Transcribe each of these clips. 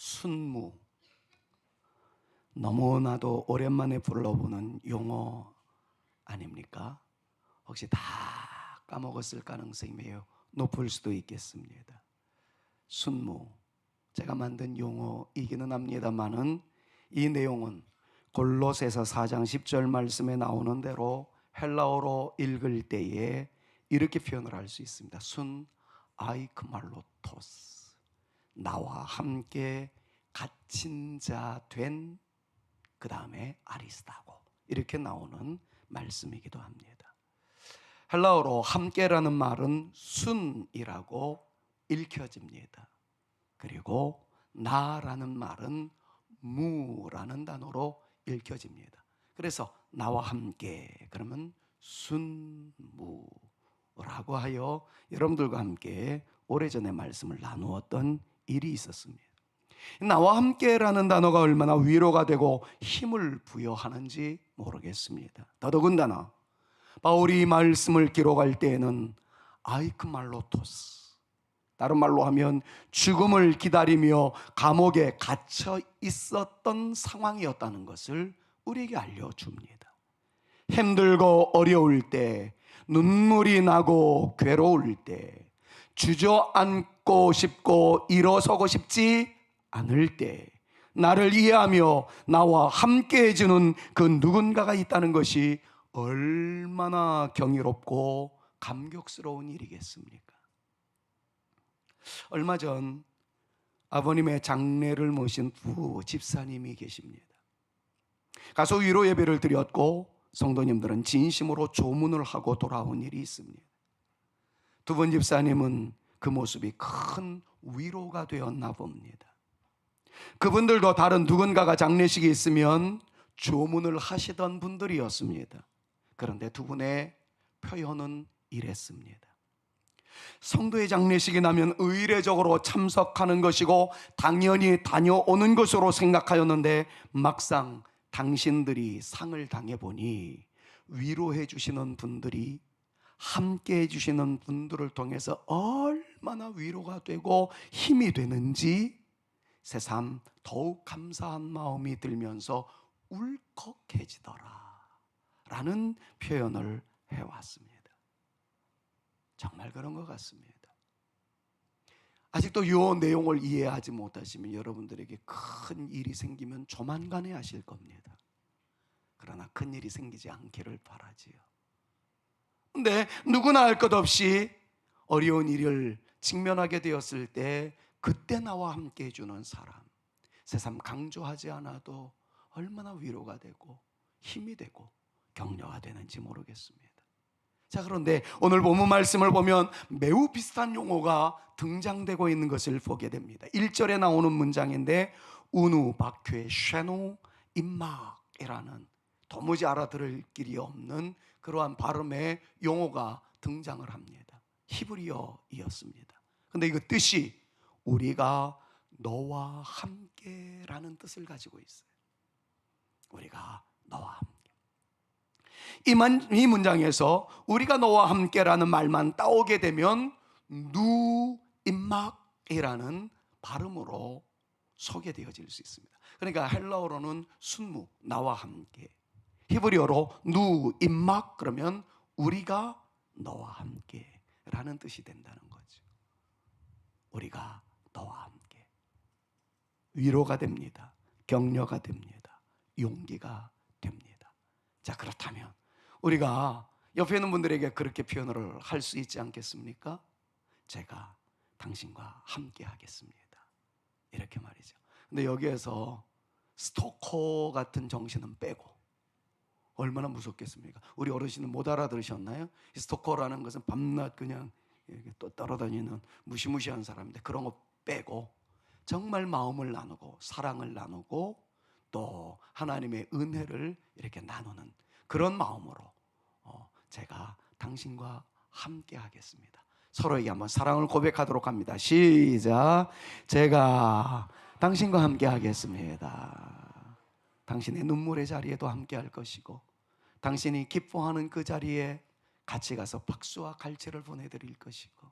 순무, 너무나도 오랜만에 불러보는 용어 아닙니까? 혹시 다 까먹었을 가능성이 매우 높을 수도 있겠습니다. 순무, 제가 만든 용어이기는 합니다만은 이 내용은 골로새서 4장 10절 말씀에 나오는 대로 헬라어로 읽을 때에 이렇게 표현을 할 수 있습니다. 순 아이크말로토스, 나와 함께 갇힌 자 된 그 다음에 아리스타고, 이렇게 나오는 말씀이기도 합니다. 헬라어로 함께라는 말은 순이라고 읽혀집니다. 그리고 나라는 말은 무라는 단어로 읽혀집니다. 그래서 나와 함께 그러면 순무라고 하여 여러분들과 함께 오래전에 말씀을 나누었던 일이 있었습니다. 나와 함께라는 단어가 얼마나 위로가 되고 힘을 부여하는지 모르겠습니다. 더더군다나 바울이 말씀을 기록할 때에는 아이크말로토스, 다른 말로 하면 죽음을 기다리며 감옥에 갇혀 있었던 상황이었다는 것을 우리에게 알려줍니다. 힘들고 어려울 때, 눈물이 나고 괴로울 때, 주저앉고 싶고 일어서고 싶지 않을 때, 나를 이해하며 나와 함께 해주는 그 누군가가 있다는 것이 얼마나 경이롭고 감격스러운 일이겠습니까? 얼마 전 아버님의 장례를 모신 부 집사님이 계십니다. 가서 위로 예배를 드렸고 성도님들은 진심으로 조문을 하고 돌아온 일이 있습니다. 두 분 집사님은 그 모습이 큰 위로가 되었나 봅니다. 그분들도 다른 누군가가 장례식이 있으면 조문을 하시던 분들이었습니다. 그런데 두 분의 표현은 이랬습니다. 성도의 장례식이 나면 의례적으로 참석하는 것이고 당연히 다녀오는 것으로 생각하였는데 막상 당신들이 상을 당해보니 위로해 주시는 분들이, 함께 해주시는 분들을 통해서 얼마나 위로가 되고 힘이 되는지 새삼 더욱 감사한 마음이 들면서 울컥해지더라 라는 표현을 해왔습니다. 정말 그런 것 같습니다. 아직도 이 내용을 이해하지 못하시면 여러분들에게 큰 일이 생기면 조만간에 하실 겁니다. 그러나 큰 일이 생기지 않기를 바라지요. 근데 누구나 할 것 없이 어려운 일을 직면하게 되었을 때 그때 나와 함께 해주는 사람, 새삼 강조하지 않아도 얼마나 위로가 되고 힘이 되고 격려가 되는지 모르겠습니다. 자, 그런데 오늘 본문 말씀을 보면 매우 비슷한 용어가 등장되고 있는 것을 보게 됩니다. 1절에 나오는 문장인데 우누, 박회, 쉐노, 임막이라는 도무지 알아들을 길이 없는 그러한 발음의 용어가 등장을 합니다. 히브리어이었습니다. 그런데 이거 뜻이 우리가 너와 함께라는 뜻을 가지고 있어요. 우리가 너와 함께. 이 문장에서 우리가 너와 함께라는 말만 따오게 되면 누 임막이라는 발음으로 소개되어질 수 있습니다. 그러니까 헬라어로는 순무, 나와 함께, 히브리어로 누 임막, 그러면 우리가 너와 함께라는 뜻이 된다는 거죠. 우리가 너와 함께 위로가 됩니다. 격려가 됩니다. 용기가 됩니다. 자, 그렇다면 우리가 옆에 있는 분들에게 그렇게 표현을 할 수 있지 않겠습니까? 제가 당신과 함께 하겠습니다. 이렇게 말이죠. 근데 여기에서 스토커 같은 정신은 빼고 얼마나 무섭겠습니까? 우리 어르신은 못 알아들으셨나요? 스토커라는 것은 밤낮 그냥 이렇게 또 따라다니는 무시무시한 사람인데 그런 거 빼고 정말 마음을 나누고 사랑을 나누고 또 하나님의 은혜를 이렇게 나누는 그런 마음으로 제가 당신과 함께 하겠습니다. 서로에게 한번 사랑을 고백하도록 합니다. 시작. 제가 당신과 함께 하겠습니다. 당신의 눈물의 자리에도 함께 할 것이고 당신이 기뻐하는 그 자리에 같이 가서 박수와 갈채를 보내드릴 것이고,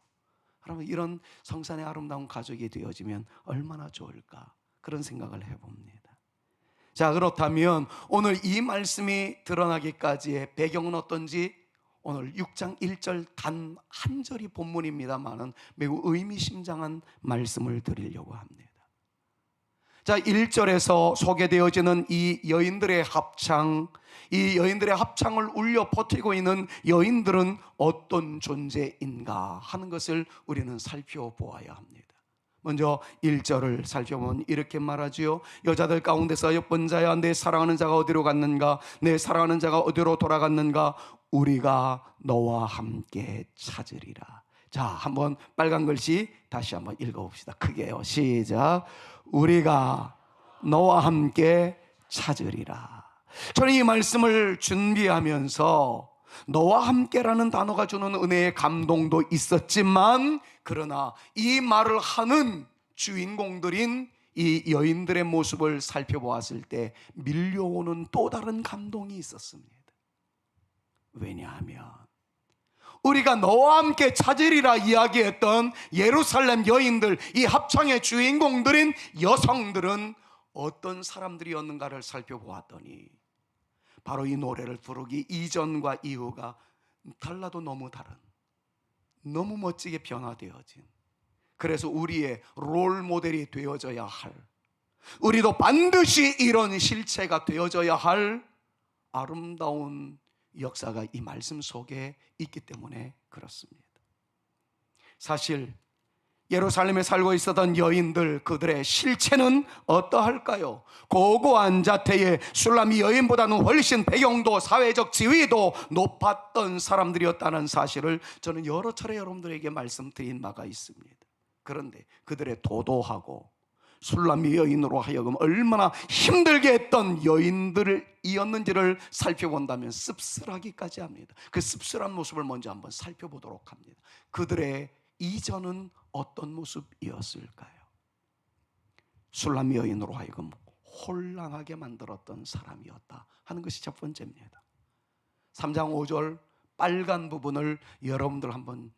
그러면 이런 성산의 아름다운 가족이 되어지면 얼마나 좋을까. 그런 생각을 해봅니다. 자, 그렇다면 오늘 이 말씀이 드러나기까지의 배경은 어떤지 오늘 6장 1절 단 한 절이 본문입니다만은 매우 의미심장한 말씀을 드리려고 합니다. 자, 1절에서 소개되어지는 이 여인들의 합창, 이 여인들의 합창을 울려 퍼뜨리고 있는 여인들은 어떤 존재인가 하는 것을 우리는 살펴보아야 합니다. 먼저 1절을 살펴보면 이렇게 말하지요. 여자들 가운데서 예쁜 자야, 내 사랑하는 자가 어디로 갔는가? 내 사랑하는 자가 어디로 돌아갔는가? 우리가 너와 함께 찾으리라. 자, 한번 빨간 글씨 다시 한번 읽어봅시다. 크게요. 시작. 우리가 너와 함께 찾으리라. 저는 이 말씀을 준비하면서 너와 함께라는 단어가 주는 은혜의 감동도 있었지만, 그러나 이 말을 하는 주인공들인 이 여인들의 모습을 살펴보았을 때 밀려오는 또 다른 감동이 있었습니다. 왜냐하면 우리가 너와 함께 찾으리라 이야기했던 예루살렘 여인들, 이 합창의 주인공들인 여성들은 어떤 사람들이었는가를 살펴보았더니 바로 이 노래를 부르기 이전과 이후가 달라도 너무 다른, 너무 멋지게 변화되어진, 그래서 우리의 롤 모델이 되어져야 할, 우리도 반드시 이런 실체가 되어져야 할 아름다운 역사가 이 말씀 속에 있기 때문에 그렇습니다. 사실 예루살렘에 살고 있었던 여인들, 그들의 실체는 어떠할까요? 고고한 자태의 술람이 여인보다는 훨씬 배경도 사회적 지위도 높았던 사람들이었다는 사실을 저는 여러 차례 여러분들에게 말씀드린 바가 있습니다. 그런데 그들의 도도하고 술람이 여인으로 하여금 얼마나 힘들게 했던 여인들이었는지를 살펴본다면 씁쓸하기까지 합니다. 그 씁쓸한 모습을 먼저 한번 살펴보도록 합니다. 그들의 이전은 어떤 모습이었을까요? 술람 여인으로 하여금 혼란하게 만들었던 사람이었다 하는 것이 첫 번째입니다. 3장 5절 빨간 부분을 여러분들 한번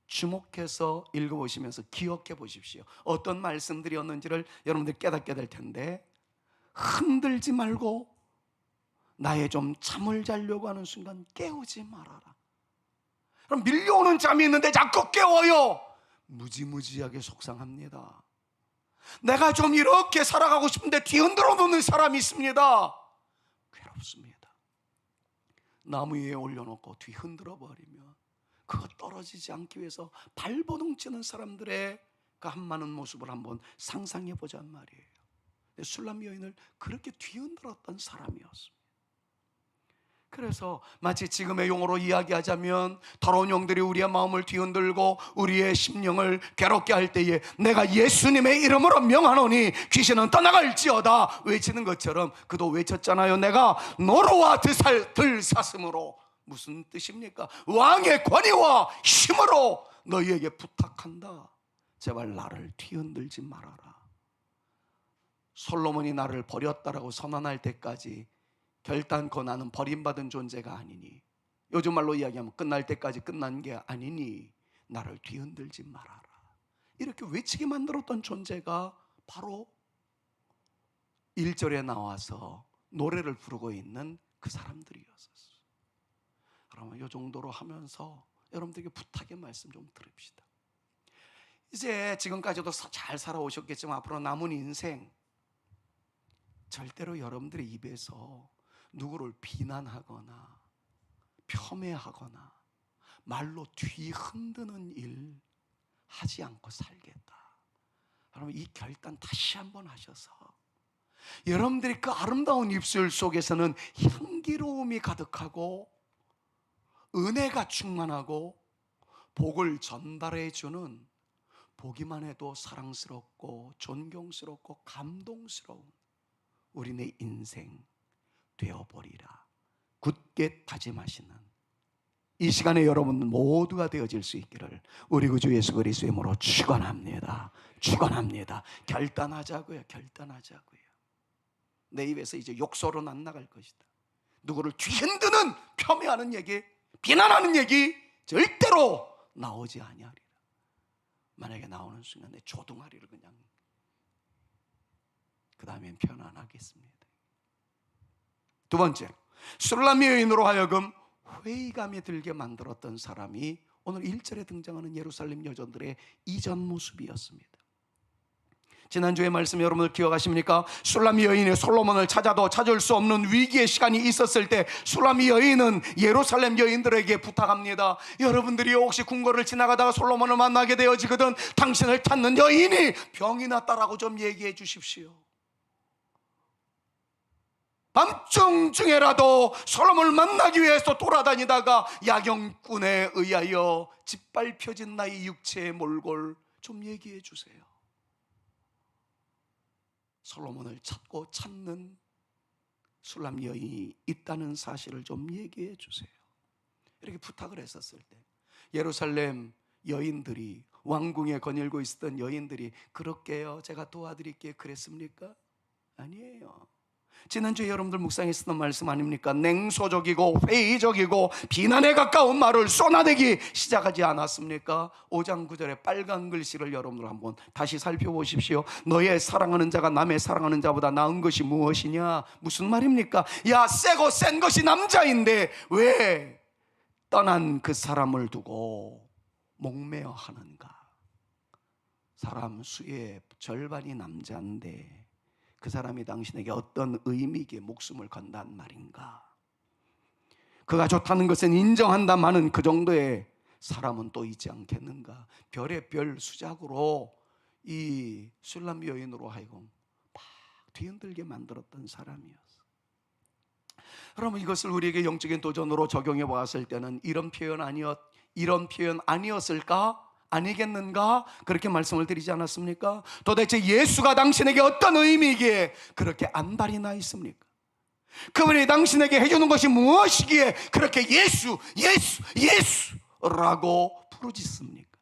주목해서 읽어보시면서 기억해 보십시오. 어떤 말씀들이었는지를 여러분들 깨닫게 될 텐데, 흔들지 말고 나의 좀 잠을 자려고 하는 순간 깨우지 말아라. 그럼 밀려오는 잠이 있는데 자꾸 깨워요. 무지무지하게 속상합니다. 내가 좀 이렇게 살아가고 싶은데 뒤흔들어 놓는 사람이 있습니다. 괴롭습니다. 나무 위에 올려놓고 뒤흔들어 버리면 그거 떨어지지 않기 위해서 발버둥 치는 사람들의 그 한많은 모습을 한번 상상해 보자는 말이에요. 술람 여인을 그렇게 뒤흔들었던 사람이었습니다. 그래서 마치 지금의 용어로 이야기하자면 더러운 영들이 우리의 마음을 뒤흔들고 우리의 심령을 괴롭게 할 때에 내가 예수님의 이름으로 명하노니 귀신은 떠나갈지어다 외치는 것처럼 그도 외쳤잖아요. 내가 너로와 들사슴으로. 무슨 뜻입니까? 왕의 권위와 힘으로 너희에게 부탁한다. 제발 나를 뒤흔들지 말아라. 솔로몬이 나를 버렸다라고 선언할 때까지 결단코 나는 버림받은 존재가 아니니, 요즘 말로 이야기하면 끝날 때까지 끝난 게 아니니 나를 뒤흔들지 말아라. 이렇게 외치게 만들었던 존재가 바로 1절에 나와서 노래를 부르고 있는 그 사람들이었어요. 그러면 이 정도로 하면서 여러분들에게 부탁의 말씀 좀 들읍시다. 이제 지금까지도 잘 살아오셨겠지만 앞으로 남은 인생 절대로 여러분들의 입에서 누구를 비난하거나 폄훼하거나 말로 뒤흔드는 일 하지 않고 살겠다. 여러분 이 결단 다시 한번 하셔서 여러분들이 그 아름다운 입술 속에서는 향기로움이 가득하고 은혜가 충만하고 복을 전달해 주는, 보기만 해도 사랑스럽고 존경스럽고 감동스러운 우리네 인생 되어버리라 굳게 다짐하시는 이 시간에 여러분 모두가 되어질 수 있기를 우리 구주 예수 그리스도의 이름으로 축원합니다. 축원합니다. 결단하자고요. 결단하자고요. 내 입에서 이제 욕설은 안 나갈 것이다. 누구를 뒤흔드는 폄훼하는 얘기, 비난하는 얘기 절대로 나오지 아니하리라. 만약에 나오는 순간 내 조동아리를 그냥 그 다음엔 편안하겠습니다. 두 번째, 술람 여인으로 하여금 회의감이 들게 만들었던 사람이 오늘 1절에 등장하는 예루살렘 여전들의 이전 모습이었습니다. 지난주의 말씀 여러분들 기억하십니까? 술람 여인이 솔로몬을 찾아도 찾을 수 없는 위기의 시간이 있었을 때 술람 여인은 예루살렘 여인들에게 부탁합니다. 여러분들이 혹시 궁궐을 지나가다가 솔로몬을 만나게 되어지거든 당신을 찾는 여인이 병이 났다라고 좀 얘기해 주십시오. 밤중 중에라도 솔로몬을 만나기 위해서 돌아다니다가 야경꾼에 의하여 짓밟혀진 나의 육체의 몰골 좀 얘기해 주세요. 솔로몬을 찾고 찾는 술람 여인이 있다는 사실을 좀 얘기해 주세요. 이렇게 부탁을 했었을 때 예루살렘 여인들이, 왕궁에 거닐고 있었던 여인들이 그렇게요 제가 도와드릴게요 그랬습니까? 아니에요. 지난주에 여러분들 묵상했었던 말씀 아닙니까? 냉소적이고 회의적이고 비난에 가까운 말을 쏟아내기 시작하지 않았습니까? 5장 9절의 빨간 글씨를 여러분들 한번 다시 살펴보십시오. 너의 사랑하는 자가 남의 사랑하는 자보다 나은 것이 무엇이냐? 무슨 말입니까? 야, 세고 센 것이 남자인데 왜 떠난 그 사람을 두고 목매어 하는가? 사람 수의 절반이 남자인데 그 사람이 당신에게 어떤 의미있게 목숨을 건단 말인가? 그가 좋다는 것은 인정한다마는 그 정도의 사람은 또 있지 않겠는가? 별의 별 수작으로 이 술람 여인으로 하여금 막 뒤흔들게 만들었던 사람이었어. 그러면 이것을 우리에게 영적인 도전으로 적용해 보았을 때는 이런 표현 아니었을까? 아니겠는가? 그렇게 말씀을 드리지 않았습니까? 도대체 예수가 당신에게 어떤 의미이기에 그렇게 안달이 나 있습니까? 그분이 당신에게 해주는 것이 무엇이기에 그렇게 예수라고 부르짖습니까?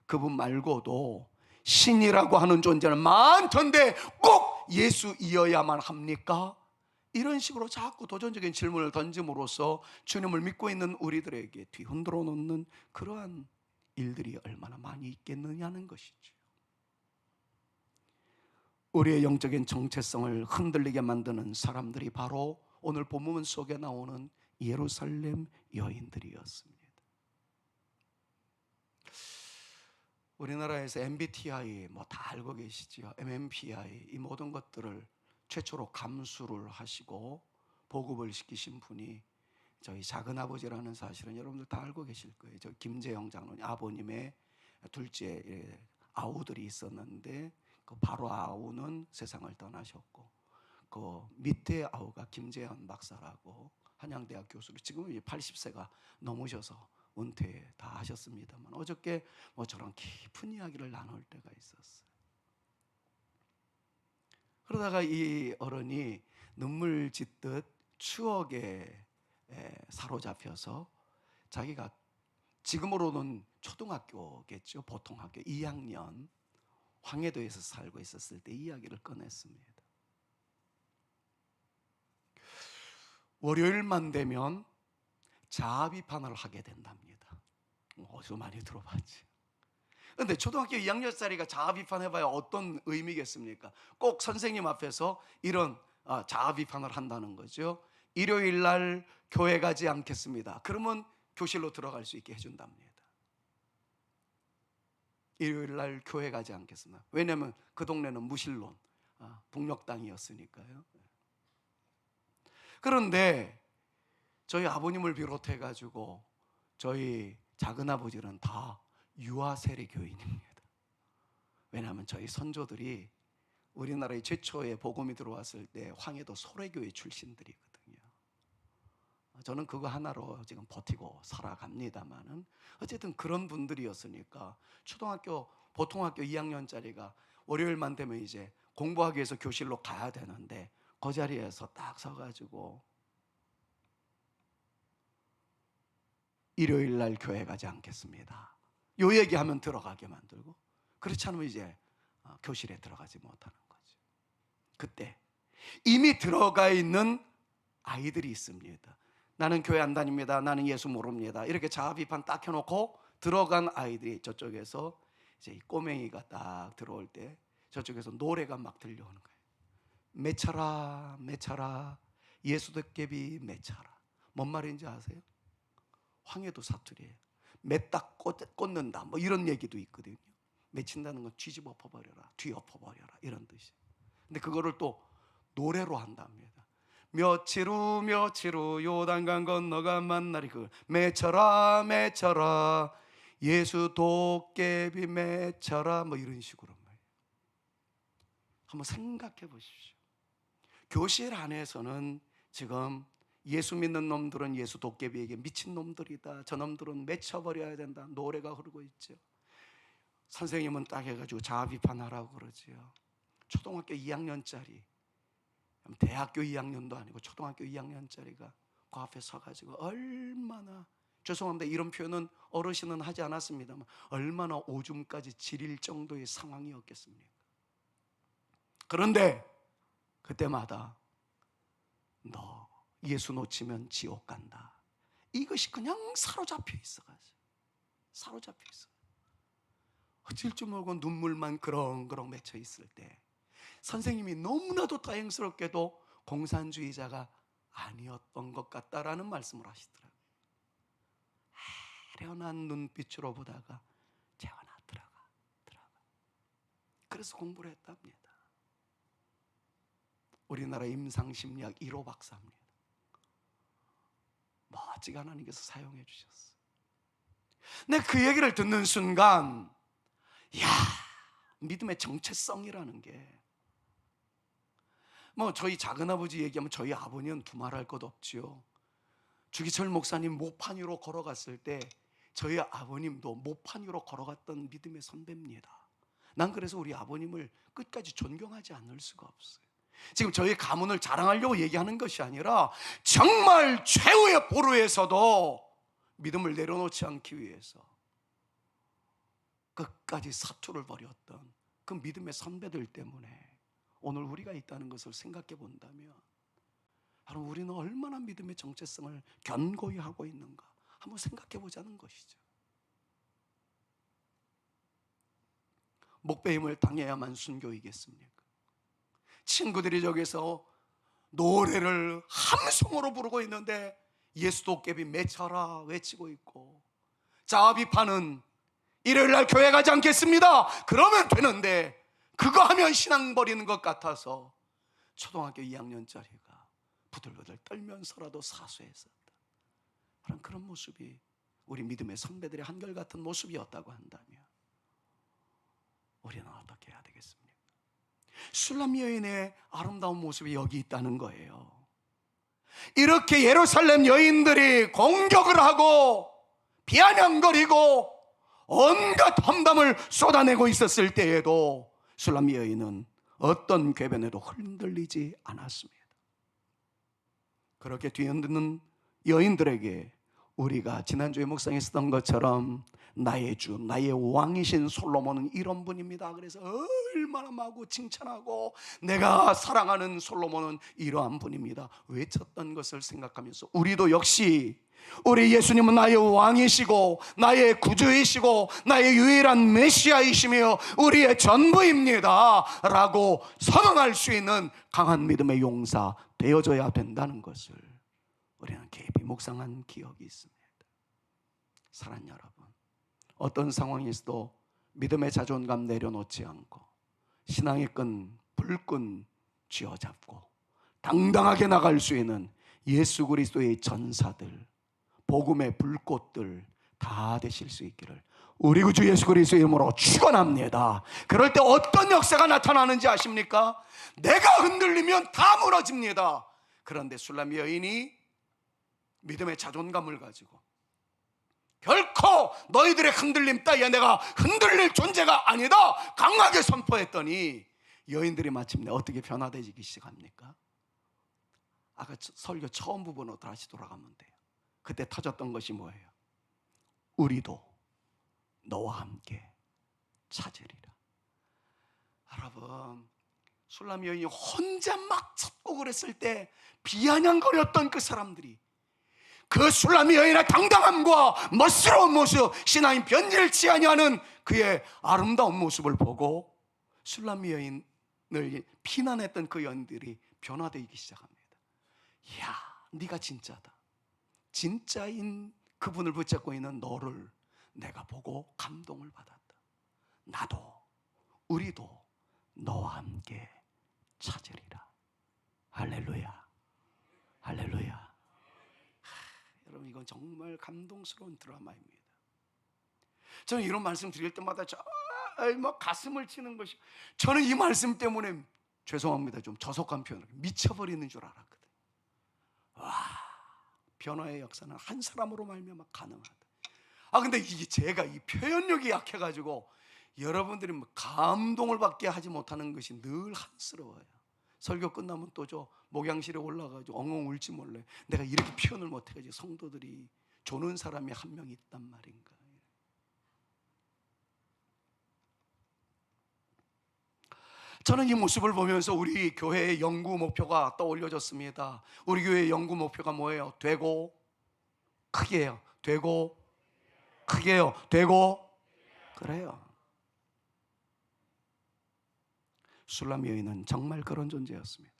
그분 말고도 신이라고 하는 존재는 많던데 꼭 예수이어야만 합니까? 이런 식으로 자꾸 도전적인 질문을 던짐으로써 주님을 믿고 있는 우리들에게 뒤흔들어 놓는 그러한 일들이 얼마나 많이 있겠느냐는 것이죠. 우리의 영적인 정체성을 흔들리게 만드는 사람들이 바로 오늘 본문 속에 나오는 예루살렘 여인들이었습니다. 우리나라에서 MBTI 뭐 다 알고 계시죠? MMPI 이 모든 것들을 최초로 감수를 하시고 보급을 시키신 분이 저희 작은아버지라는 사실은 여러분들 다 알고 계실 거예요. 저 김재영 장로님 아버님의 둘째 아우들이 있었는데 그 바로 아우는 세상을 떠나셨고 그 밑에 아우가 김재현 박사라고 한양대학 교수로 지금은 80세가 넘으셔서 은퇴 다 하셨습니다만 어저께 뭐 저런 깊은 이야기를 나눌 때가 있었어요. 그러다가 이 어른이 눈물 짓듯 추억에 사로잡혀서 자기가 지금으로는 초등학교겠죠. 보통 학교 2학년 황해도에서 살고 있었을 때 이야기를 꺼냈습니다. 월요일만 되면 자아비판을 하게 된답니다. 어디서 많이 들어봤지. 그런데 초등학교 2학년짜리가 자아비판 해봐야 어떤 의미겠습니까? 꼭 선생님 앞에서 이런 자아비판을 한다는 거죠. 일요일 날 교회 가지 않겠습니다. 그러면 교실로 들어갈 수 있게 해준답니다. 일요일 날 교회 가지 않겠습니다. 왜냐하면 그 동네는 무신론 북녘땅이었으니까요. 그런데 저희 아버님을 비롯해 가지고 저희 작은아버지는 다 유아 세례 교인입니다. 왜냐하면 저희 선조들이 우리나라의 최초의 복음이 들어왔을 때 황해도 소래교회 출신들이거든요. 저는 그거 하나로 지금 버티고 살아갑니다만은 어쨌든 그런 분들이었으니까 초등학교 보통 학교 2학년짜리가 월요일만 되면 이제 공부하기 위해서 교실로 가야 되는데 그 자리에서 딱 서가지고 일요일 날 교회 가지 않겠습니다. 요 얘기하면 들어가게 만들고 그렇지 않으면 이제 교실에 들어가지 못하는 거죠. 그때 이미 들어가 있는 아이들이 있습니다. 나는 교회 안 다닙니다. 나는 예수 모릅니다. 이렇게 자아비판 딱 해놓고 들어간 아이들이 저쪽에서 이제 꼬맹이가 딱 들어올 때 저쪽에서 노래가 막 들려오는 거예요. 맺혀라 맺혀라 예수 도깨비 맺혀라. 뭔 말인지 아세요? 황해도 사투리예요. 맺다 꽂는다 뭐 이런 얘기도 있거든요. 맺힌다는 건 뒤집어 엎어버려라, 뒤엎어버려라 이런 뜻이에요. 근데 그거를 또 노래로 한답니다. 며칠 후 요단강 건너가 만나리 그 맺혀라 맺혀라 예수 도깨비 맺혀라 뭐 이런 식으로 말이에요. 한번 생각해 보십시오. 교실 안에서는 지금 예수 믿는 놈들은 예수 도깨비에게 미친 놈들이다, 저놈들은 맺혀버려야 된다 노래가 흐르고 있죠. 선생님은 딱 해가지고 자아 비판하라고 그러지요. 초등학교 2학년짜리, 대학교 2학년도 아니고 초등학교 2학년짜리가 그 앞에 서가지고 얼마나, 죄송합니다 이런 표현은 어르신은 하지 않았습니다만 얼마나 오줌까지 지릴 정도의 상황이었겠습니까? 그런데 그때마다 너 예수 놓치면 지옥 간다, 이것이 그냥 사로잡혀 있어가지고 사로잡혀 있어. 어쩔 줄 모르고 눈물만 그렁그렁 맺혀 있을 때 선생님이 너무나도 다행스럽게도 공산주의자가 아니었던 것 같다라는 말씀을 하시더라고요. 아련한 눈빛으로 보다가 재환아 들어가. 그래서 공부를 했답니다. 우리나라 임상심리학 1호 박사입니다. 멋지게 하나님께서 사용해 주셨어요. 근데 그 얘기를 듣는 순간 야, 믿음의 정체성이라는 게, 뭐 저희 작은아버지 얘기하면 저희 아버님은 두말할 것 없지요. 주기철 목사님 모판 위로 걸어갔을 때 저희 아버님도 모판 위로 걸어갔던 믿음의 선배입니다. 난 그래서 우리 아버님을 끝까지 존경하지 않을 수가 없어요. 지금 저희 가문을 자랑하려고 얘기하는 것이 아니라 정말 최후의 보루에서도 믿음을 내려놓지 않기 위해서 끝까지 사투를 벌였던 그 믿음의 선배들 때문에 오늘 우리가 있다는 것을 생각해 본다면, 여러분 우리는 얼마나 믿음의 정체성을 견고히 하고 있는가 한번 생각해 보자는 것이죠. 목배임을 당해야만 순교이겠습니까? 친구들이 저기서 노래를 함성으로 부르고 있는데 예수 도깨비 맺혀라 외치고 있고, 자아 비판은 일요일날 교회 가지 않겠습니다 그러면 되는데 그거 하면 신앙 버리는 것 같아서 초등학교 2학년짜리가 부들부들 떨면서라도 사수했었다. 그런 모습이 우리 믿음의 선배들의 한결같은 모습이었다고 한다면 우리는 어떻게 해야 되겠습니까? 술람 여인의 아름다운 모습이 여기 있다는 거예요. 이렇게 예루살렘 여인들이 공격을 하고 비아냥거리고 온갖 험담을 쏟아내고 있었을 때에도 술람 여인은 어떤 궤변에도 흔들리지 않았습니다. 그렇게 뒤흔드는 여인들에게 우리가 지난주에 묵상했었던 것처럼 나의 주, 나의 왕이신 솔로몬은 이런 분입니다. 그래서 얼마나 마구 칭찬하고 내가 사랑하는 솔로몬은 이러한 분입니다 외쳤던 것을 생각하면서 우리도 역시 우리 예수님은 나의 왕이시고 나의 구주이시고 나의 유일한 메시아이시며 우리의 전부입니다 라고 선언할 수 있는 강한 믿음의 용사 되어줘야 된다는 것을 우리는 깊이 묵상한 기억이 있습니다. 사랑하는 여러분, 어떤 상황에서도 믿음의 자존감 내려놓지 않고 신앙의 끈, 불끈 쥐어잡고 당당하게 나갈 수 있는 예수 그리스도의 전사들, 복음의 불꽃들 다 되실 수 있기를 우리 구주 예수 그리스도의 이름으로 축원합니다. 그럴 때 어떤 역사가 나타나는지 아십니까? 내가 흔들리면 다 무너집니다. 그런데 술람 여인이 믿음의 자존감을 가지고 결코 너희들의 흔들림 따위에 내가 흔들릴 존재가 아니다 강하게 선포했더니 여인들이 마침내 어떻게 변화되기 시작합니까? 아까 설교 처음 부분으로 다시 돌아가면 돼요. 그때 터졌던 것이 뭐예요? 우리도 너와 함께 찾으리라. 여러분, 술람 여인이 혼자 막 찾고 그랬을 때 비아냥거렸던 그 사람들이 그 술람 여인의 당당함과 멋스러운 모습, 신앙인 변질치 아니하는 그의 아름다운 모습을 보고 술람 여인의 늘 피난했던 그 여인들이 변화되기 시작합니다. 이야, 네가 진짜다. 진짜인 그분을 붙잡고 있는 너를 내가 보고 감동을 받았다. 나도, 우리도 너와 함께 찾으리라. 할렐루야, 할렐루야. 여러분, 이건 정말 감동스러운 드라마입니다. 저는 이런 말씀 드릴 때마다 막 가슴을 치는 것이, 저는 이 말씀 때문에, 죄송합니다, 좀 저속한 표현을, 미쳐버리는 줄 알았거든요. 와, 변화의 역사는 한 사람으로 말미암아 가능하다. 근데 이게 제가 이 표현력이 약해가지고 여러분들이 감동을 받게 하지 못하는 것이 늘 한스러워요. 설교 끝나면 또 저 목양실에 올라가지고 엉엉 울지 몰래 내가 이렇게 표현을 못해가지고 성도들이 조는 사람이 한 명 있단 말인가. 저는 이 모습을 보면서 우리 교회의 영구 목표가 떠올려졌습니다. 우리 교회의 영구 목표가 뭐예요? 되고 크게요. 되고 크게요. 되고, 그래요. 술람 여인은 정말 그런 존재였습니다.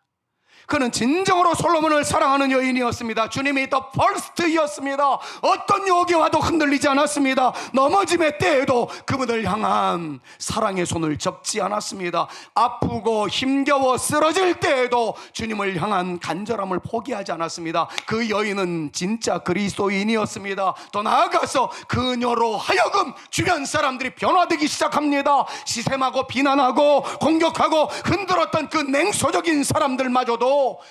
그는 진정으로 솔로몬을 사랑하는 여인이었습니다. 주님이 더 퍼스트였습니다. 어떤 유혹이 와도 흔들리지 않았습니다. 넘어짐의 때에도 그분을 향한 사랑의 손을 접지 않았습니다. 아프고 힘겨워 쓰러질 때에도 주님을 향한 간절함을 포기하지 않았습니다. 그 여인은 진짜 그리스도인이었습니다. 더 나아가서 그녀로 하여금 주변 사람들이 변화되기 시작합니다. 시샘하고 비난하고 공격하고 흔들었던 그 냉소적인 사람들마저도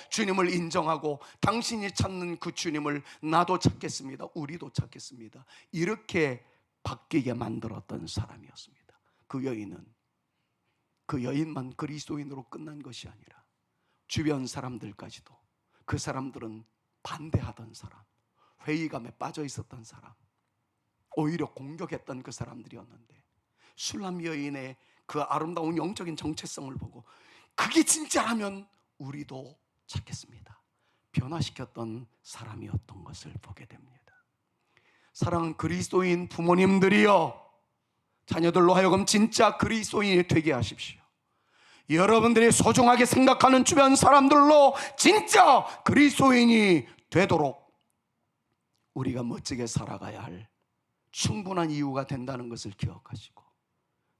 주님을 인정하고 당신이 찾는 그 주님을 나도 찾겠습니다. 우리도 찾겠습니다. 이렇게 바뀌게 만들었던 사람이었습니다. 그 여인은, 그 여인만 그리스도인으로 끝난 것이 아니라 주변 사람들까지도, 그 사람들은 반대하던 사람, 회의감에 빠져 있었던 사람, 오히려 공격했던 그 사람들이었는데, 술람 여인의 그 아름다운 영적인 정체성을 보고 그게 진짜라면 우리도 찾겠습니다. 변화시켰던 사람이었던 것을 보게 됩니다. 사랑하는 그리스도인 부모님들이여, 자녀들로 하여금 진짜 그리스도인이 되게 하십시오. 여러분들이 소중하게 생각하는 주변 사람들로 진짜 그리스도인이 되도록 우리가 멋지게 살아가야 할 충분한 이유가 된다는 것을 기억하시고,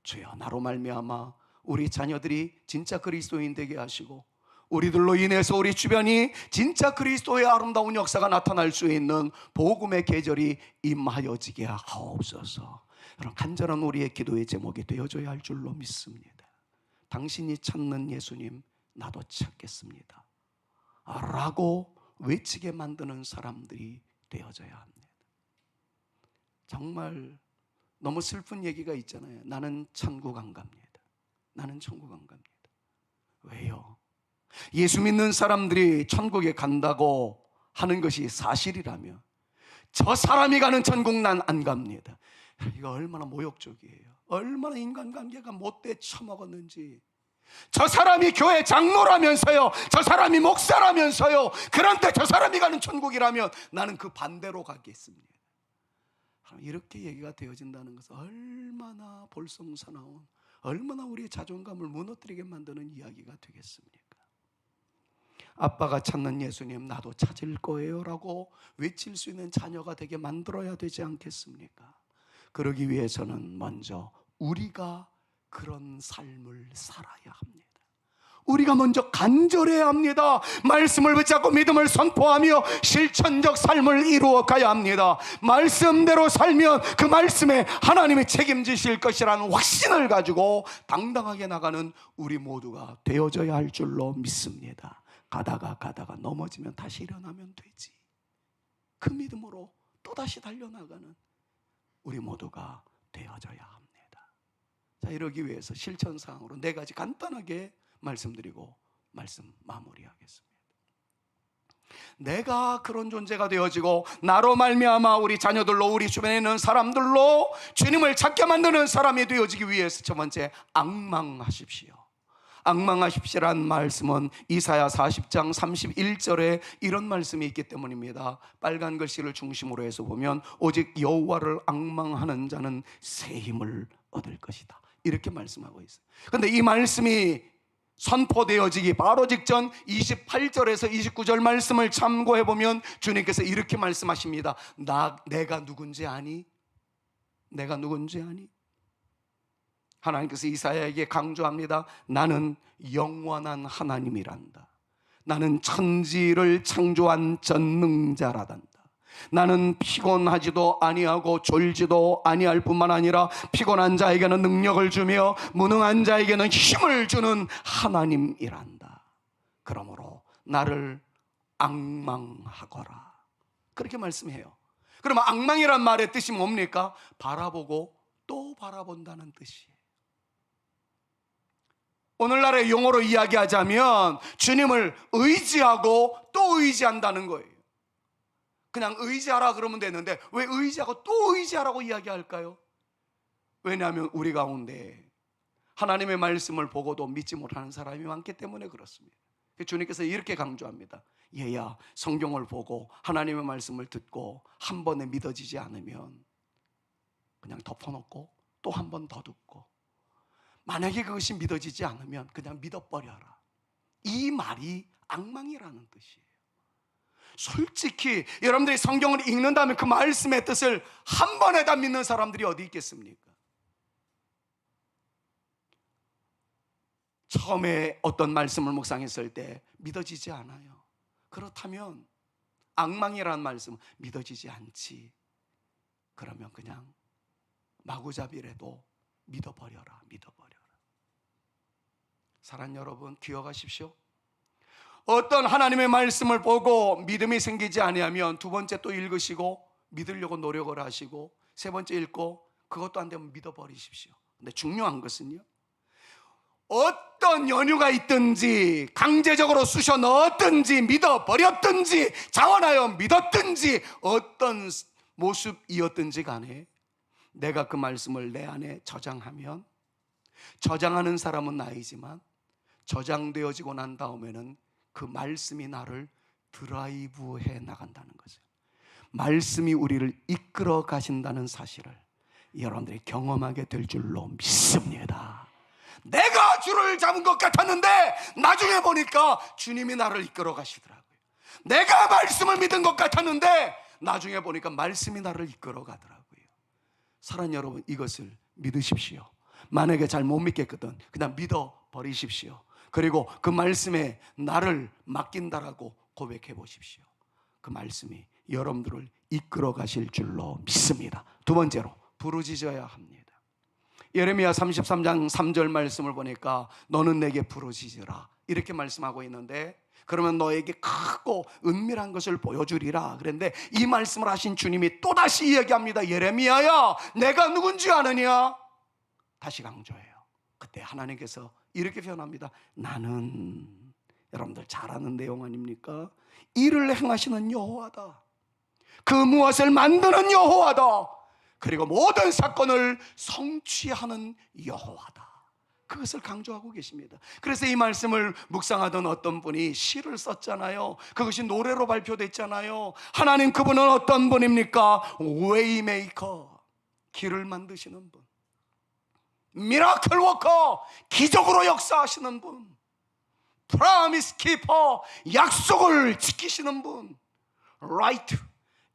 주여 나로 말미암아 우리 자녀들이 진짜 그리스도인 되게 하시고, 우리들로 인해서 우리 주변이 진짜 그리스도의 아름다운 역사가 나타날 수 있는 복음의 계절이 임하여지게 하옵소서. 여러분, 간절한 우리의 기도의 제목이 되어줘야 할 줄로 믿습니다. 당신이 찾는 예수님 나도 찾겠습니다 라고 외치게 만드는 사람들이 되어져야 합니다. 정말 너무 슬픈 얘기가 있잖아요. 나는 천국 안 갑니다. 나는 천국 안 갑니다. 왜요? 예수 믿는 사람들이 천국에 간다고 하는 것이 사실이라면 저 사람이 가는 천국 난 안 갑니다. 이거 얼마나 모욕적이에요. 얼마나 인간관계가 못돼 처먹었는지. 저 사람이 교회 장로라면서요, 저 사람이 목사라면서요, 그런데 저 사람이 가는 천국이라면 나는 그 반대로 가겠습니다. 이렇게 얘기가 되어진다는 것은 얼마나 볼썽사나운, 얼마나 우리의 자존감을 무너뜨리게 만드는 이야기가 되겠습니까? 아빠가 찾는 예수님 나도 찾을 거예요 라고 외칠 수 있는 자녀가 되게 만들어야 되지 않겠습니까? 그러기 위해서는 먼저 우리가 그런 삶을 살아야 합니다. 우리가 먼저 간절해야 합니다. 말씀을 붙잡고 믿음을 선포하며 실천적 삶을 이루어 가야 합니다. 말씀대로 살면 그 말씀에 하나님이 책임지실 것이라는 확신을 가지고 당당하게 나가는 우리 모두가 되어져야 할 줄로 믿습니다. 가다가 넘어지면 다시 일어나면 되지. 그 믿음으로 또다시 달려나가는 우리 모두가 되어져야 합니다. 자, 이러기 위해서 실천사항으로 4가지 간단하게 말씀드리고 말씀 마무리하겠습니다. 내가 그런 존재가 되어지고 나로 말미암아 우리 자녀들로, 우리 주변에 있는 사람들로 주님을 찾게 만드는 사람이 되어지기 위해서 첫 번째, 앙망하십시오. 앙망하십시오란 말씀은 이사야 40장 31절에 이런 말씀이 있기 때문입니다. 빨간 글씨를 중심으로 해서 보면 오직 여호와를 앙망하는 자는 새 힘을 얻을 것이다, 이렇게 말씀하고 있어요. 그런데 이 말씀이 선포되어지기 바로 직전 28절에서 29절 말씀을 참고해 보면 주님께서 이렇게 말씀하십니다. 내가 누군지 아니? 내가 누군지 아니? 하나님께서 이사야에게 강조합니다. 나는 영원한 하나님이란다. 나는 천지를 창조한 전능자라단다. 나는 피곤하지도 아니하고 졸지도 아니할 뿐만 아니라 피곤한 자에게는 능력을 주며 무능한 자에게는 힘을 주는 하나님이란다. 그러므로 나를 앙망하거라. 그렇게 말씀해요. 그러면 앙망이란 말의 뜻이 뭡니까? 바라보고 또 바라본다는 뜻이에요. 오늘날의 용어로 이야기하자면 주님을 의지하고 또 의지한다는 거예요. 그냥 의지하라 그러면 되는데 왜 의지하고 또 의지하라고 이야기할까요? 왜냐하면 우리 가운데 하나님의 말씀을 보고도 믿지 못하는 사람이 많기 때문에 그렇습니다. 주님께서 이렇게 강조합니다. 얘야, 성경을 보고 하나님의 말씀을 듣고 한 번에 믿어지지 않으면 그냥 덮어놓고 또 한 번 더 듣고, 만약에 그것이 믿어지지 않으면 그냥 믿어버려라. 이 말이 앙망이라는 뜻이에요. 솔직히 여러분들이 성경을 읽는다면 그 말씀의 뜻을 한 번에 다 믿는 사람들이 어디 있겠습니까? 처음에 어떤 말씀을 묵상했을 때 믿어지지 않아요. 그렇다면 앙망이라는 말씀은 믿어지지 않지. 그러면 그냥 마구잡이라도 믿어버려라. 사랑하는 여러분, 기억하십시오. 어떤 하나님의 말씀을 보고 믿음이 생기지 아니하면 두 번째 또 읽으시고 믿으려고 노력을 하시고 세 번째 읽고 그것도 안 되면 믿어버리십시오. 근데 중요한 것은요, 어떤 연유가 있든지 강제적으로 쑤셔 넣었든지 믿어버렸든지 자원하여 믿었든지 어떤 모습이었든지 간에 내가 그 말씀을 내 안에 저장하면, 저장하는 사람은 나이지만 저장되어지고 난 다음에는 그 말씀이 나를 드라이브해 나간다는 거죠. 말씀이 우리를 이끌어 가신다는 사실을 여러분들이 경험하게 될 줄로 믿습니다. 내가 줄을 잡은 것 같았는데 나중에 보니까 주님이 나를 이끌어 가시더라고요. 내가 말씀을 믿은 것 같았는데 나중에 보니까 말씀이 나를 이끌어 가더라고요. 사랑하는 여러분, 이것을 믿으십시오. 만약에 잘 못 믿겠거든 그냥 믿어버리십시오. 그리고 그 말씀에 나를 맡긴다라고 고백해 보십시오. 그 말씀이 여러분들을 이끌어 가실 줄로 믿습니다. 두 번째로 부르짖어야 합니다. 예레미야 33장 3절 말씀을 보니까 너는 내게 부르짖으라 이렇게 말씀하고 있는데, 그러면 너에게 크고 은밀한 것을 보여주리라 그랬는데 이 말씀을 하신 주님이 또다시 이야기합니다. 예레미야야, 내가 누군지 아느냐? 다시 강조해요. 그때 하나님께서 이렇게 표현합니다. 나는, 여러분들 잘 아는 내용 아닙니까? 일을 행하시는 여호와다. 그 무엇을 만드는 여호와다. 그리고 모든 사건을 성취하는 여호와다. 그것을 강조하고 계십니다. 그래서 이 말씀을 묵상하던 어떤 분이 시를 썼잖아요. 그것이 노래로 발표됐잖아요. 하나님, 그분은 어떤 분입니까? 웨이메이커, 길을 만드시는 분, 미라클 워커, 기적으로 역사하시는 분, 프라미스 키퍼, 약속을 지키시는 분, 라이트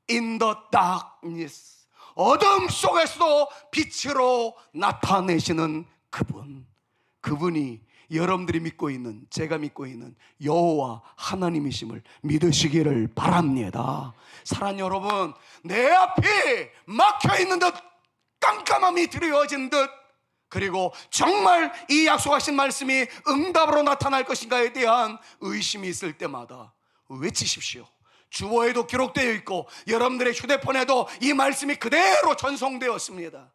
인 더 다크니스, 어둠 속에서도 빛으로 나타내시는 그분, 그분이 여러분들이 믿고 있는, 제가 믿고 있는 여호와 하나님이심을 믿으시기를 바랍니다. 사랑하는 여러분, 내 앞이 막혀있는 듯 깜깜함이 드리워진 듯, 그리고 정말 이 약속하신 말씀이 응답으로 나타날 것인가에 대한 의심이 있을 때마다 외치십시오. 주어에도 기록되어 있고 여러분들의 휴대폰에도 이 말씀이 그대로 전송되었습니다.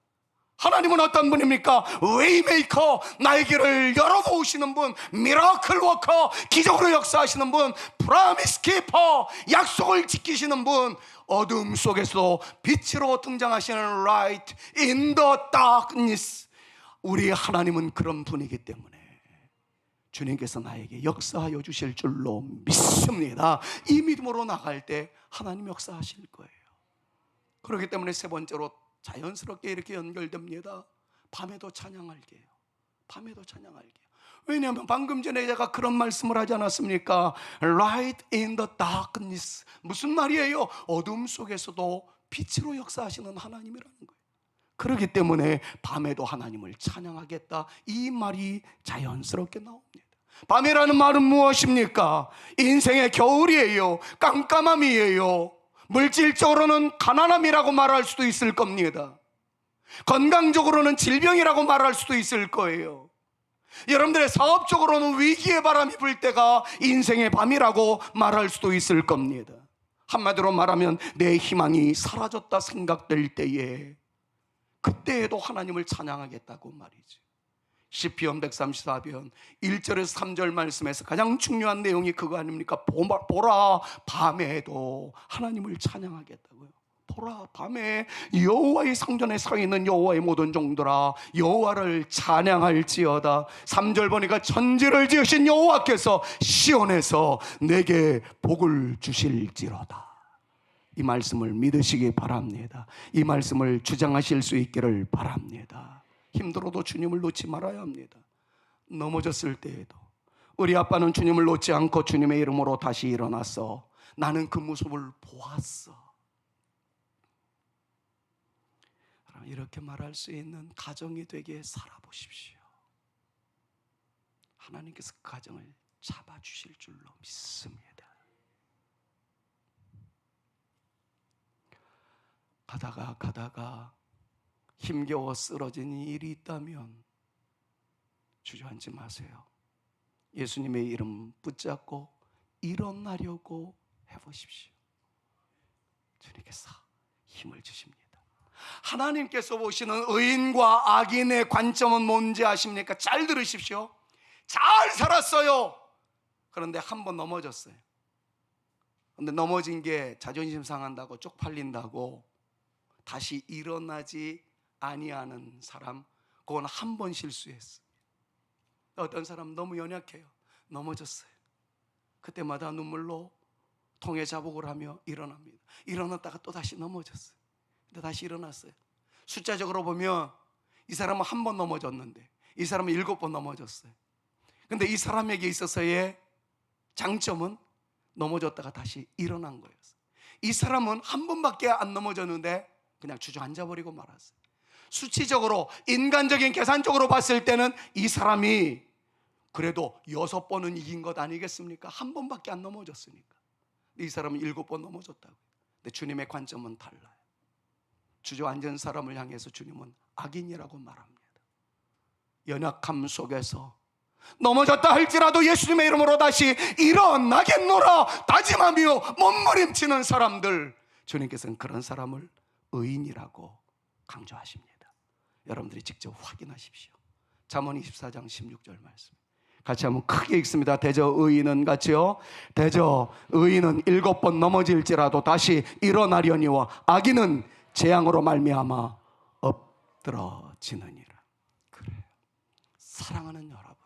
하나님은 어떤 분입니까? 웨이메이커, 나의 길을 열어놓으시는 분, 미라클 워커, 기적으로 역사하시는 분, 프라미스 키퍼, 약속을 지키시는 분, 어둠 속에서도 빛으로 등장하시는 Light in the darkness. 우리 하나님은 그런 분이기 때문에 주님께서 나에게 역사하여 주실 줄로 믿습니다. 이 믿음으로 나갈 때 하나님 역사하실 거예요. 그렇기 때문에 세 번째로 자연스럽게 이렇게 연결됩니다. 밤에도 찬양할게요. 밤에도 찬양할게요. 왜냐하면 방금 전에 제가 그런 말씀을 하지 않았습니까? Light in the darkness. 무슨 말이에요? 어둠 속에서도 빛으로 역사하시는 하나님이라는 거예요. 그렇기 때문에 밤에도 하나님을 찬양하겠다, 이 말이 자연스럽게 나옵니다. 밤이라는 말은 무엇입니까? 인생의 겨울이에요. 깜깜함이에요. 물질적으로는 가난함이라고 말할 수도 있을 겁니다. 건강적으로는 질병이라고 말할 수도 있을 거예요. 여러분들의 사업적으로는 위기의 바람이 불 때가 인생의 밤이라고 말할 수도 있을 겁니다. 한마디로 말하면 내 희망이 사라졌다 생각될 때에, 그때에도 하나님을 찬양하겠다고 말이죠. 시편 134편 1절에서 3절 말씀에서 가장 중요한 내용이 그거 아닙니까? 보라, 밤에도 하나님을 찬양하겠다고요. 보라, 밤에 여호와의 성전에 서 있는 여호와의 모든 종들아, 여호와를 찬양할지어다. 3절 보니까 천지를 지으신 여호와께서 시온에서 내게 복을 주실지로다. 이 말씀을 믿으시기 바랍니다. 이 말씀을 주장하실 수 있기를 바랍니다. 힘들어도 주님을 놓지 말아야 합니다. 넘어졌을 때에도 우리 아빠는 주님을 놓지 않고 주님의 이름으로 다시 일어났어. 나는 그 모습을 보았어. 이렇게 말할 수 있는 가정이 되게 살아보십시오. 하나님께서 그 가정을 잡아주실 줄로 믿습니다. 가다가 힘겨워 쓰러진 일이 있다면 주저앉지 마세요. 예수님의 이름 붙잡고 일어나려고 해보십시오. 주님께서 힘을 주십니다. 하나님께서 보시는 의인과 악인의 관점은 뭔지 아십니까? 잘 들으십시오. 잘 살았어요. 그런데 한 번 넘어졌어요. 그런데 넘어진 게 자존심 상한다고, 쪽팔린다고 다시 일어나지 아니하는 사람, 그건 한 번 실수했어요. 어떤 사람 너무 연약해요. 넘어졌어요. 그때마다 눈물로 통에 자복을 하며 일어납니다. 일어났다가 또 다시 넘어졌어요. 근데 다시 일어났어요. 숫자적으로 보면 이 사람은 한 번 넘어졌는데 이 사람은 7번 넘어졌어요. 근데 이 사람에게 있어서의 장점은 넘어졌다가 다시 일어난 거였어요. 이 사람은 한 번밖에 안 넘어졌는데 그냥 주저앉아버리고 말았어요. 수치적으로, 인간적인 계산적으로 봤을 때는 이 사람이 그래도 6번은 이긴 것 아니겠습니까? 한 번밖에 안 넘어졌으니까. 이 사람은 7번 넘어졌다고요. 근데 주님의 관점은 달라요. 주저앉은 사람을 향해서 주님은 악인이라고 말합니다. 연약함 속에서 넘어졌다 할지라도 예수님의 이름으로 다시 일어나겠노라 다짐하며 몸부림치는 사람들, 주님께서는 그런 사람을 의인이라고 강조하십니다. 여러분들이 직접 확인하십시오. 잠언 24장 16절 말씀 같이 한번 크게 읽습니다. 대저 의인은 같이요. 대저 의인은 7번 넘어질지라도 다시 일어나려니와 악인은 재앙으로 말미암아 엎드러지느니라. 그래요. 사랑하는 여러분,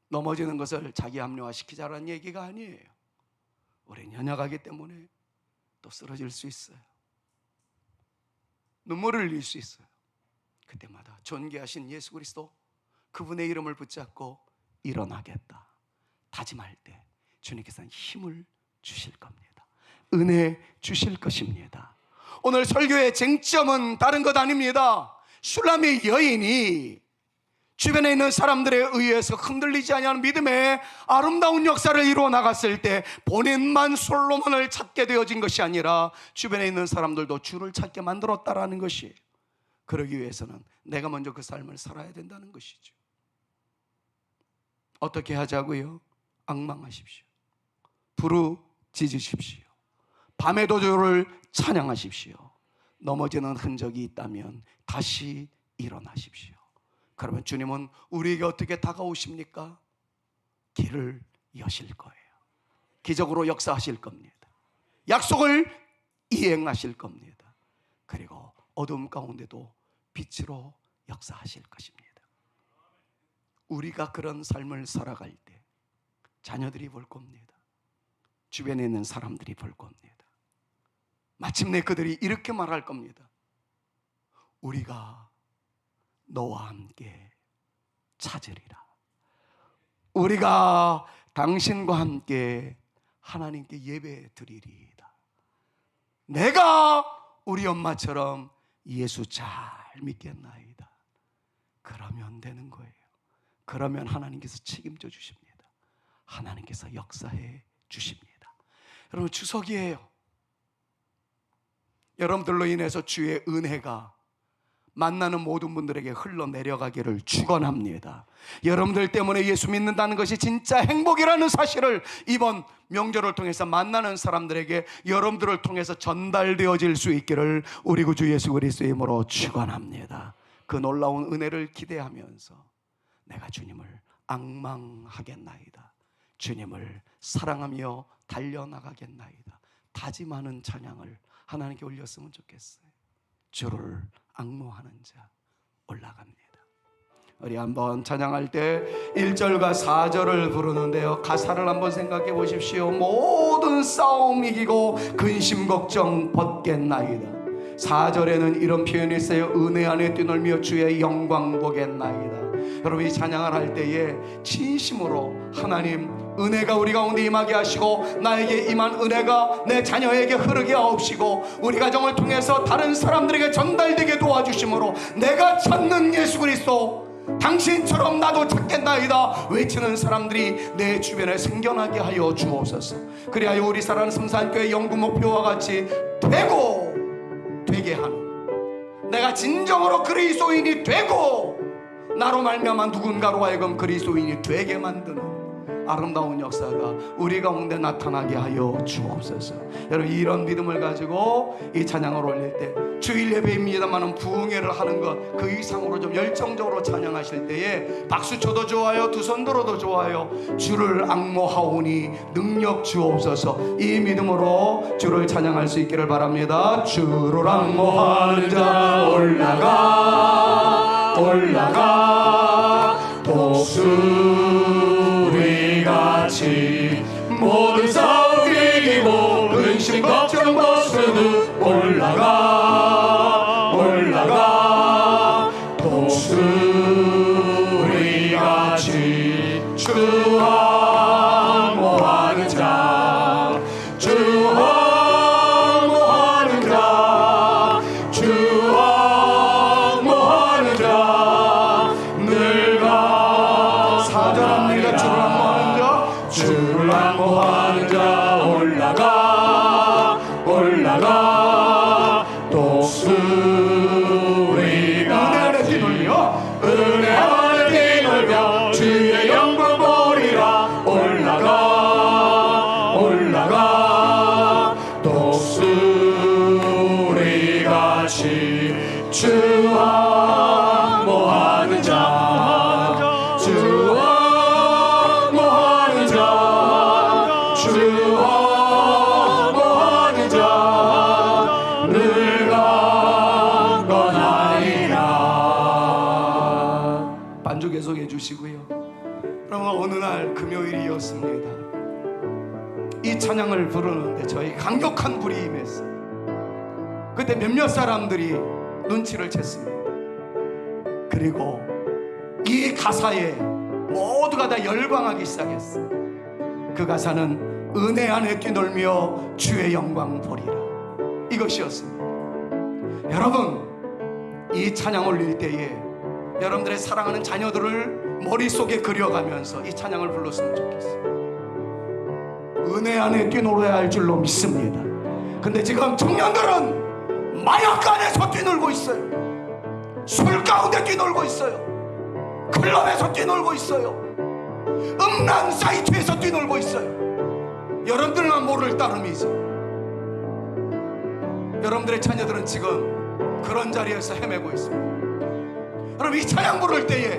넘어지는 것을 자기 합리화시키자라는 얘기가 아니에요. 우리는 연약하기 때문에 또 쓰러질 수 있어요. 눈물을 흘릴 수 있어요. 그때마다 존귀하신 예수 그리스도, 그분의 이름을 붙잡고 일어나겠다 다짐할 때 주님께서는 힘을 주실 겁니다. 은혜 주실 것입니다. 오늘 설교의 쟁점은 다른 것 아닙니다. 슐람의 여인이 주변에 있는 사람들에 의해서 흔들리지 아니하는 믿음의 아름다운 역사를 이루어 나갔을 때 본인만 솔로몬을 찾게 되어진 것이 아니라 주변에 있는 사람들도 주를 찾게 만들었다라는 것이에요. 그러기 위해서는 내가 먼저 그 삶을 살아야 된다는 것이죠. 어떻게 하자고요? 앙망하십시오. 부르짖으십시오. 밤에도 주를 찬양하십시오. 넘어지는 흔적이 있다면 다시 일어나십시오. 그러면 주님은 우리에게 어떻게 다가오십니까? 길을 여실 거예요. 기적으로 역사하실 겁니다. 약속을 이행하실 겁니다. 그리고 어둠 가운데도 빛으로 역사하실 것입니다. 우리가 그런 삶을 살아갈 때 자녀들이 볼 겁니다. 주변에 있는 사람들이 볼 겁니다. 마침내 그들이 이렇게 말할 겁니다. 우리가 너와 함께 찾으리라. 우리가 당신과 함께 하나님께 예배 드리리이다. 내가 우리 엄마처럼 예수 잘 믿겠나이다. 그러면 되는 거예요. 그러면 하나님께서 책임져 주십니다. 하나님께서 역사해 주십니다. 여러분, 추석이에요. 여러분들로 인해서 주의 은혜가 만나는 모든 분들에게 흘러내려가기를 축원합니다. 여러분들 때문에 예수 믿는다는 것이 진짜 행복이라는 사실을 이번 명절을 통해서 만나는 사람들에게 여러분들을 통해서 전달되어질 수 있기를 우리 구주 예수 그리스도의 이름으로 축원합니다. 그 놀라운 은혜를 기대하면서 내가 주님을 앙망하겠나이다. 주님을 사랑하며 달려나가겠나이다. 다짐하는 찬양을 하나님께 올렸으면 좋겠어요. 주를 앙모하는 자 올라갑니다. 우리 한번 찬양할 때 1절과 4절을 부르는데요, 가사를 한번 생각해 보십시오. 모든 싸움 이기고 근심 걱정 벗겠나이다. 4절에는 이런 표현이 있어요. 은혜 안에 뛰놀며 주의 영광 보겠나이다. 여러분, 이 찬양을 할 때에 진심으로 하나님 은혜가 우리 가운데 임하게 하시고 나에게 임한 은혜가 내 자녀에게 흐르게 하옵시고 우리 가정을 통해서 다른 사람들에게 전달되게 도와주심으로 내가 찾는 예수 그리스도 당신처럼 나도 찾겠나이다 외치는 사람들이 내 주변에 생겨나게 하여 주옵소서. 그리하여 우리 사랑하는 성산교회 영구 목표와 같이 되게 하는, 내가 진정으로 그리스도인이 되고 나로 말미암아 누군가로 하여금 그리스도인이 되게 만드는 아름다운 역사가 우리 가운데 나타나게 하여 주옵소서. 여러분, 이런 믿음을 가지고 이 찬양을 올릴 때 주일 예배입니다만은 부흥회를 하는 것 그 이상으로 좀 열정적으로 찬양하실 때에 박수 쳐도 좋아요, 두 손 들어도 좋아요. 주를 앙모하오니 능력 주옵소서. 이 믿음으로 주를 찬양할 수 있기를 바랍니다. 주를 앙모하는 자 올라가 독수리같이 모든 싸움 이기고 근심 걱정 벗은 올라가 독수리같이 주 앙모하는 자 주를 앙모하는 자 올라가 독수리가 은혜 안에 뛰놀며 주의 영광 보리라. 올라가 독수리같이 주 앙모하는 자 주 앙모하는 자 늘 강건하리라. 반주 계속해 주시고요. 그러면 어느 날 금요일이었습니다. 이 찬양을 부르는데 저희 강력한 불이 임했어요. 그때 몇몇 사람들이 눈치를 챘습니다. 그리고 이 가사에 모두가 다 열광하기 시작했어요. 그 가사는 은혜 안에 뛰놀며 주의 영광 보리라, 이것이었습니다. 여러분, 이 찬양 올릴 때에 여러분들의 사랑하는 자녀들을 머릿속에 그려가면서 이 찬양을 불렀으면 좋겠어요. 은혜 안에 뛰놀아야 할 줄로 믿습니다. 근데 지금 청년들은 마약 안에서 뛰놀고 있어요. 술 가운데 뛰놀고 있어요. 클럽에서 뛰놀고 있어요. 음란 사이트에서 뛰놀고 있어요. 여러분들만 모를 따름이죠. 여러분들의 자녀들은 지금 그런 자리에서 헤매고 있습니다. 여러분, 이 찬양 부를 때에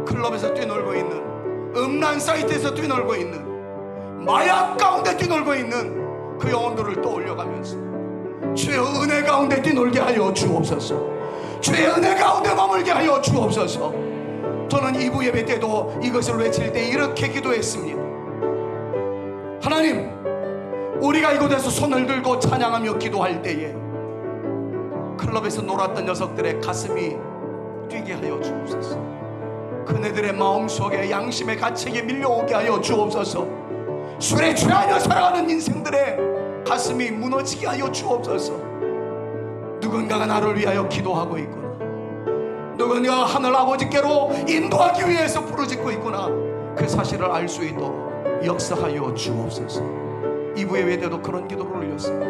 클럽에서 뛰놀고 있는, 음란 사이트에서 뛰놀고 있는, 마약 가운데 뛰놀고 있는 그 영혼들을 떠올려가면서 주의 은혜 가운데 뛰놀게 하여 주옵소서. 주의 은혜 가운데 머물게 하여 주옵소서. 저는 2부 예배 때도 이것을 외칠 때 이렇게 기도했습니다. 하나님, 우리가 이곳에서 손을 들고 찬양하며 기도할 때에 클럽에서 놀았던 녀석들의 가슴이 뛰게 하여 주옵소서. 그네들의 마음속에 양심의 가책이 밀려오게 하여 주옵소서. 술에 취하여 살아가는 인생들의 가슴이 무너지게 하여 주옵소서. 누군가가 나를 위하여 기도하고 있구나, 누군가가 하늘 아버지께로 인도하기 위해서 부르짖고 있구나, 그 사실을 알 수 있도록 역사하여 주옵소서. 2부 예배 때도 그런 기도를 올렸습니다.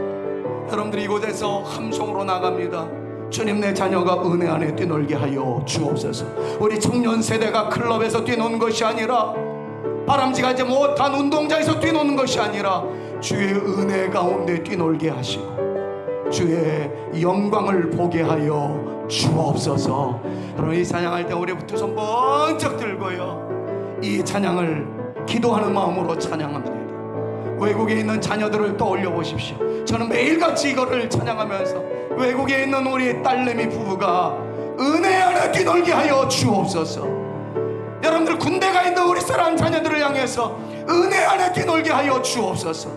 여러분들이 이곳에서 함성으로 나갑니다. 주님, 내 자녀가 은혜 안에 뛰놀게 하여 주옵소서. 우리 청년 세대가 클럽에서 뛰노는 것이 아니라, 바람직하지 못한 운동장에서 뛰노는 것이 아니라 주의 은혜 가운데 뛰놀게 하시고 주의 영광을 보게 하여 주옵소서. 여러분, 이 찬양할 때 우리 두 손 번쩍 들고요, 이 찬양을 기도하는 마음으로 찬양합니다. 외국에 있는 자녀들을 떠올려 보십시오. 저는 매일같이 이거를 찬양하면서 외국에 있는 우리 딸내미 부부가 은혜 안에 뛰놀게 하여 주옵소서. 여러분들 군대가 있는 우리 사랑하는 자녀들을 향해서 은혜 안에 뛰놀게 하여 주옵소서.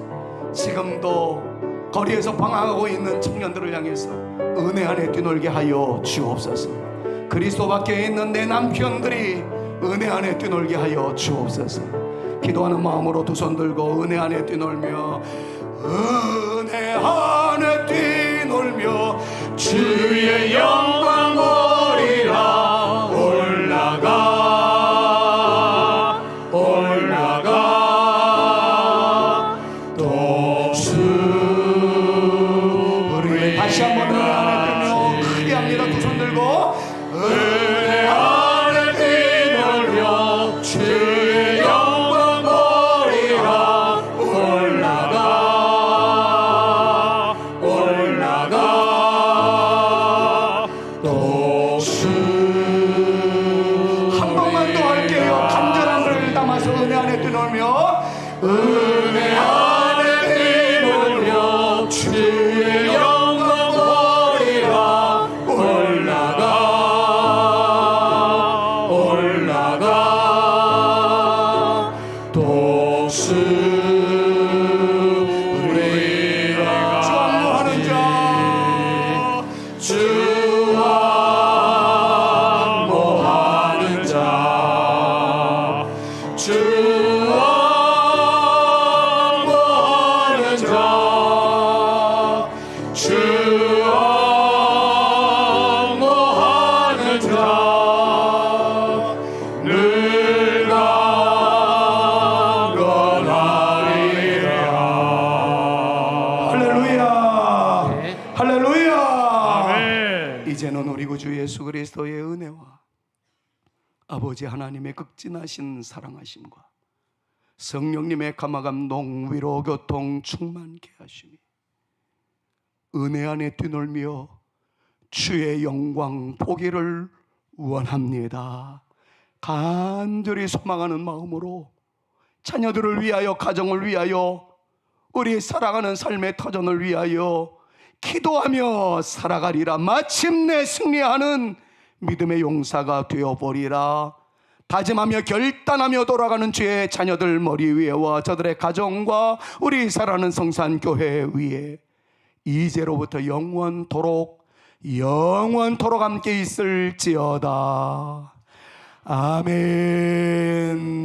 지금도 거리에서 방황하고 있는 청년들을 향해서 은혜 안에 뛰놀게 하여 주옵소서. 그리스도 밖에 있는 내 남편들이 은혜 안에 뛰놀게 하여 주옵소서. 기도하는 마음으로 두 손 들고 은혜 안에 뛰놀며, 은혜 안에 뛰놀며 주의 영광 보리라. 올라가 올라가 도수. 우리 다시 한번 은혜 안에 뛰며 크게 합니다. 두 손 들고 은혜 안에 뛰놀며 주의 영광 보리라. 올라가 올라가 도수. 한 번만 더 할게요. 간절함을 담아서 은혜 안에 뛰놀며, 은혜 안에 뛰놀며 주의 영광 보리라. 올라가 올라가 도수. 우리가 전무하는 자, 주와 모하는 자, 주와 모하는 자, 주와 모하는 자, 늘 강건하리라. 할렐루야. 할렐루야. 이제는 우리 구주 예수 그리스도의 은혜와 아버지 하나님의 극진하신 사랑하심과 성령님의 감화감동 위로 교통 충만케 하심이 은혜 안에 뛰놀며 주의 영광 보기를 원합니다. 간절히 소망하는 마음으로 자녀들을 위하여, 가정을 위하여, 우리 살아가는 삶의 터전을 위하여 기도하며 살아가리라. 마침내 승리하는 믿음의 용사가 되어보리라. 다짐하며 결단하며 돌아가는 주의 자녀들 머리 위에와 저들의 가정과 우리 살아가는 성산교회 위에 이제로부터 영원토록 함께 있을지어다. 아멘.